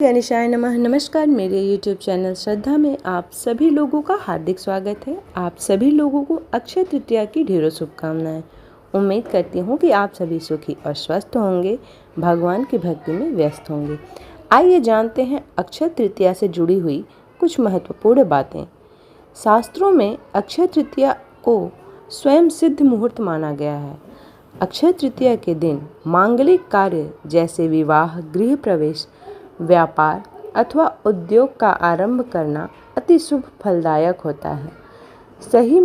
गणेशाय नमः। नमस्कार, मेरे YouTube चैनल श्रद्धा में आप सभी लोगों का हार्दिक स्वागत है। आप सभी लोगों को अक्षय तृतीया की ढेरों शुभकामनाएं। उम्मीद करती हूँ कि आप सभी सुखी और स्वस्थ होंगे, भगवान की भक्ति में व्यस्त होंगे। आइए जानते हैं अक्षय तृतीया से जुड़ी हुई कुछ महत्वपूर्ण बातें। शास्त्रों में अक्षय तृतीया को स्वयं सिद्ध मुहूर्त माना गया है। अक्षय तृतीया के दिन मांगलिक कार्य जैसे विवाह, गृह प्रवेश, व्यापार अथवा उद्योग का आरंभ करना अति शुभ फलदायक होता है। सही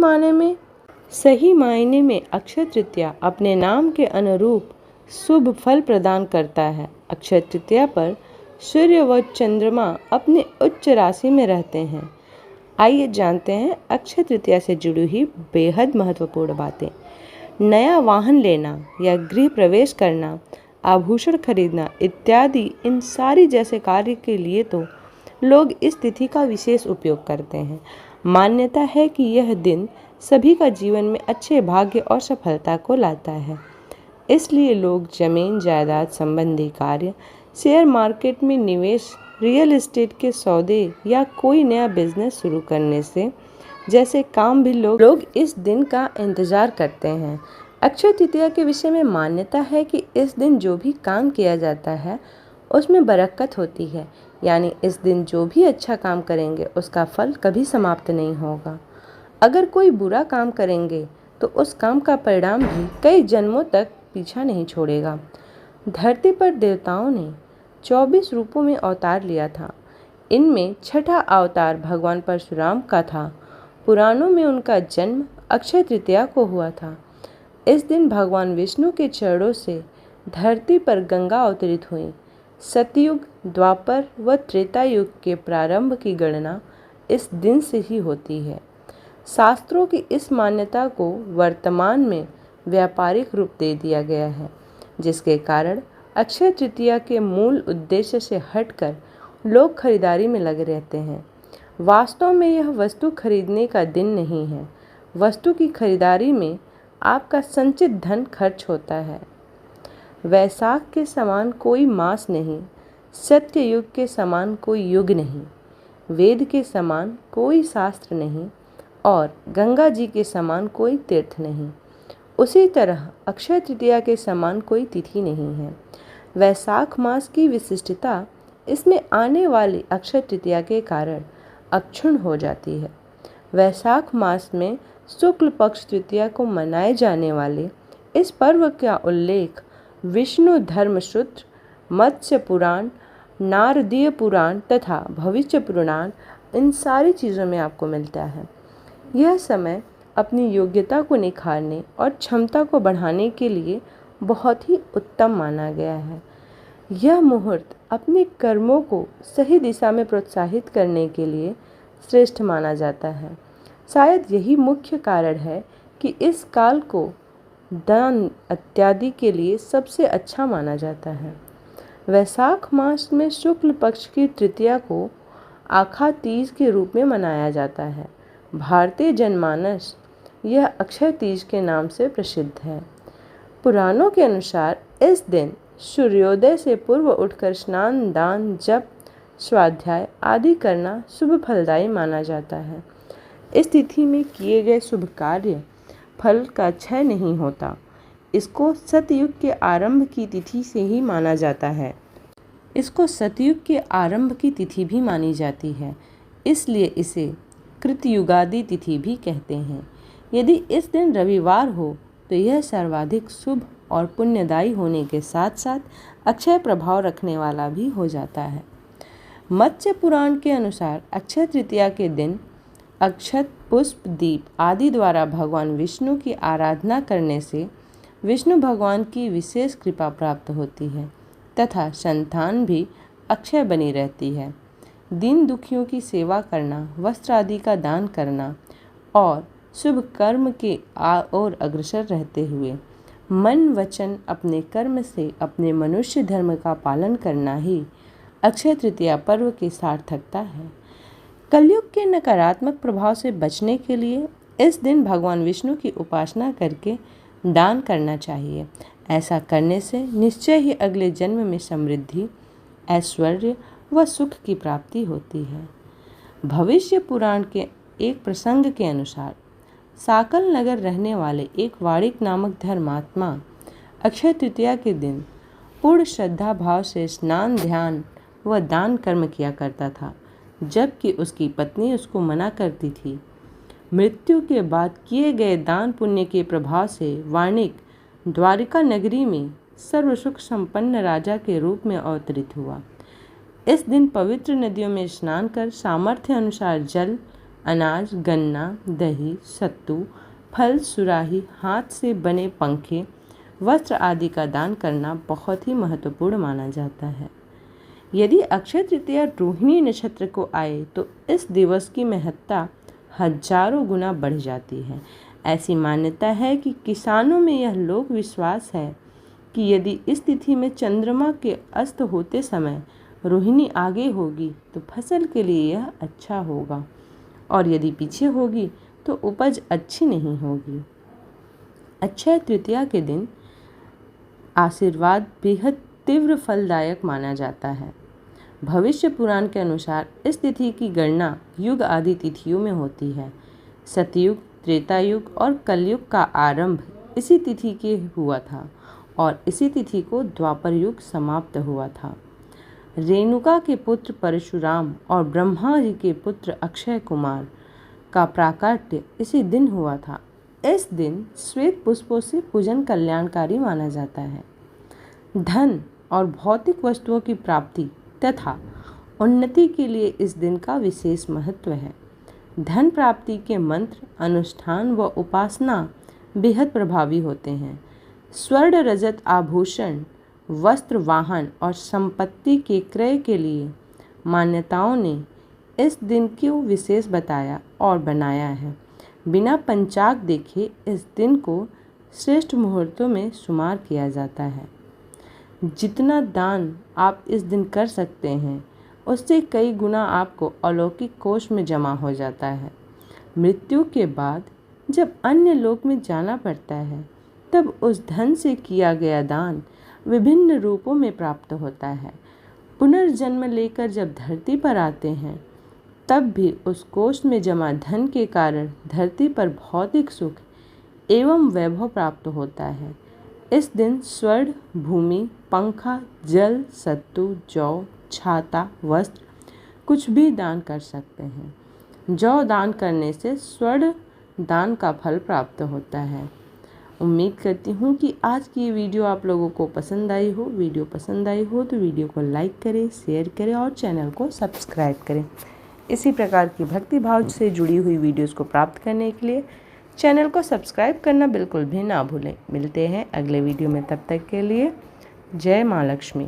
मायने में अक्षय तृतीया अपने नाम के अनुरूप शुभ फल प्रदान करता है। अक्षय तृतीया पर सूर्य व चंद्रमा अपने उच्च राशि में रहते हैं। आइए जानते हैं अक्षय तृतीया से जुड़ी हुई बेहद महत्वपूर्ण बातें। नया वाहन लेना या गृह प्रवेश करना, आभूषण खरीदना इत्यादि, इन सारी जैसे कार्य के लिए तो लोग इस तिथि का विशेष उपयोग करते हैं। मान्यता है कि यह दिन सभी का जीवन में अच्छे भाग्य और सफलता को लाता है। इसलिए लोग जमीन जायदाद संबंधी कार्य, शेयर मार्केट में निवेश, रियल एस्टेट के सौदे या कोई नया बिजनेस शुरू करने से जैसे काम भी लोग इस दिन का इंतजार करते हैं। अक्षय तृतीया के विषय में मान्यता है कि इस दिन जो भी काम किया जाता है उसमें बरकत होती है, यानी इस दिन जो भी अच्छा काम करेंगे उसका फल कभी समाप्त नहीं होगा। अगर कोई बुरा काम करेंगे तो उस काम का परिणाम भी कई जन्मों तक पीछा नहीं छोड़ेगा। धरती पर देवताओं ने 24 रूपों में अवतार लिया था। इनमें छठा अवतार भगवान परशुराम का था। पुराणों में उनका जन्म अक्षय तृतीया को हुआ था। इस दिन भगवान विष्णु के चरणों से धरती पर गंगा अवतरित हुई। सतयुग, द्वापर व त्रेता युग के प्रारंभ की गणना इस दिन से ही होती है। शास्त्रों की इस मान्यता को वर्तमान में व्यापारिक रूप दे दिया गया है, जिसके कारण अक्षय तृतीया के मूल उद्देश्य से हटकर लोग खरीदारी में लगे रहते हैं। वास्तव में यह वस्तु खरीदने का दिन नहीं है। वस्तु की खरीदारी में आपका संचित धन खर्च होता है। वैशाख के समान कोई मास नहीं, सत्य युग के समान कोई युग नहीं, वेद के समान कोई शास्त्र नहीं और गंगा जी के समान कोई तीर्थ नहीं। उसी तरह अक्षय तृतीया के समान कोई तिथि नहीं है। वैशाख मास की विशिष्टता इसमें आने वाली अक्षय तृतीया के कारण अक्षुण्ण हो जाती है। वैशाख मास में शुक्ल पक्ष तृतीया को मनाए जाने वाले इस पर्व का उल्लेख विष्णु धर्मसूत्र, मत्स्य पुराण, नारदीय पुराण तथा भविष्य पुराण, इन सारी चीज़ों में आपको मिलता है। यह समय अपनी योग्यता को निखारने और क्षमता को बढ़ाने के लिए बहुत ही उत्तम माना गया है। यह मुहूर्त अपने कर्मों को सही दिशा में प्रोत्साहित करने के लिए श्रेष्ठ माना जाता है। शायद यही मुख्य कारण है कि इस काल को दान इत्यादि के लिए सबसे अच्छा माना जाता है। वैशाख मास में शुक्ल पक्ष की तृतीया को आखा तीज के रूप में मनाया जाता है। भारतीय जनमानस यह अक्षय तीज के नाम से प्रसिद्ध है। पुराणों के अनुसार इस दिन सूर्योदय से पूर्व उठकर स्नान, दान, जप, स्वाध्याय आदि करना शुभ फलदायी माना जाता है। इस तिथि में किए गए शुभ कार्य फल का क्षय नहीं होता। इसको सतयुग के आरंभ की तिथि से ही माना जाता है। इसको सतयुग के आरंभ की तिथि भी मानी जाती है, इसलिए इसे कृतयुगादि तिथि भी कहते हैं। यदि इस दिन रविवार हो तो यह सर्वाधिक शुभ और पुण्यदायी होने के साथ साथ अक्षय प्रभाव रखने वाला भी हो जाता है। मत्स्य पुराण के अनुसार अक्षय तृतीया के दिन अक्षत, पुष्प, दीप आदि द्वारा भगवान विष्णु की आराधना करने से विष्णु भगवान की विशेष कृपा प्राप्त होती है तथा संतान भी अक्षय बनी रहती है। दीन दुखियों की सेवा करना, वस्त्र आदि का दान करना और शुभ कर्म के ओर अग्रसर रहते हुए मन वचन अपने कर्म से अपने मनुष्य धर्म का पालन करना ही अक्षय तृतीया पर्व की सार्थकता है। कलयुग के नकारात्मक प्रभाव से बचने के लिए इस दिन भगवान विष्णु की उपासना करके दान करना चाहिए। ऐसा करने से निश्चय ही अगले जन्म में समृद्धि, ऐश्वर्य व सुख की प्राप्ति होती है। भविष्य पुराण के एक प्रसंग के अनुसार साकल नगर रहने वाले एक वाणिक नामक धर्मात्मा अक्षय तृतीया के दिन पूर्ण श्रद्धा भाव से स्नान, ध्यान व दान कर्म किया करता था, जबकि उसकी पत्नी उसको मना करती थी। मृत्यु के बाद किए गए दान पुण्य के प्रभाव से वाणिक द्वारिका नगरी में सर्वसुख संपन्न राजा के रूप में अवतरित हुआ। इस दिन पवित्र नदियों में स्नान कर सामर्थ्य अनुसार जल, अनाज, गन्ना, दही, सत्तू, फल, सुराही, हाथ से बने पंखे, वस्त्र आदि का दान करना बहुत ही महत्वपूर्ण माना जाता है। यदि अक्षय तृतीया रोहिणी नक्षत्र को आए तो इस दिवस की महत्ता हजारों गुना बढ़ जाती है। ऐसी मान्यता है कि किसानों में यह लोक विश्वास है कि यदि इस तिथि में चंद्रमा के अस्त होते समय रोहिणी आगे होगी तो फसल के लिए यह अच्छा होगा, और यदि पीछे होगी तो उपज अच्छी नहीं होगी। अक्षय तृतीया के दिन आशीर्वाद बेहद तीव्र फलदायक माना जाता है। भविष्य पुराण के अनुसार इस तिथि की गणना युग आदि तिथियों में होती है। सतयुग, त्रेता युग और कलयुग का आरंभ इसी तिथि के हुआ था और इसी तिथि को द्वापर युग समाप्त हुआ था। रेणुका के पुत्र परशुराम और ब्रह्मा जी के पुत्र अक्षय कुमार का प्राकट्य इसी दिन हुआ था। इस दिन श्वेत पुष्पों से पूजन कल्याणकारी माना जाता है। धन और भौतिक वस्तुओं की प्राप्ति तथा उन्नति के लिए इस दिन का विशेष महत्व है। धन प्राप्ति के मंत्र, अनुष्ठान व उपासना बेहद प्रभावी होते हैं। स्वर्ण, रजत, आभूषण, वस्त्र, वाहन और संपत्ति के क्रय के लिए मान्यताओं ने इस दिन को विशेष बताया और बनाया है। बिना पंचांग देखे इस दिन को श्रेष्ठ मुहूर्तों में शुमार किया जाता है। जितना दान आप इस दिन कर सकते हैं उससे कई गुना आपको अलौकिक कोष में जमा हो जाता है। मृत्यु के बाद जब अन्य लोक में जाना पड़ता है तब उस धन से किया गया दान विभिन्न रूपों में प्राप्त होता है। पुनर्जन्म लेकर जब धरती पर आते हैं तब भी उस कोष में जमा धन के कारण धरती पर भौतिक सुख एवं वैभव प्राप्त होता है। इस दिन स्वर्ण, भूमि, पंखा, जल, सत्तू, जौ, छाता, वस्त्र कुछ भी दान कर सकते हैं। जौ दान करने से स्वर्ण दान का फल प्राप्त होता है। उम्मीद करती हूँ कि आज की ये वीडियो आप लोगों को पसंद आई हो। वीडियो पसंद आई हो तो वीडियो को लाइक करें, शेयर करें और चैनल को सब्सक्राइब करें। इसी प्रकार की भक्ति भाव से जुड़ी हुई वीडियोस को प्राप्त करने के लिए चैनल को सब्सक्राइब करना बिल्कुल भी ना भूलें। मिलते हैं अगले वीडियो में, तब तक के लिए जय माँ लक्ष्मी।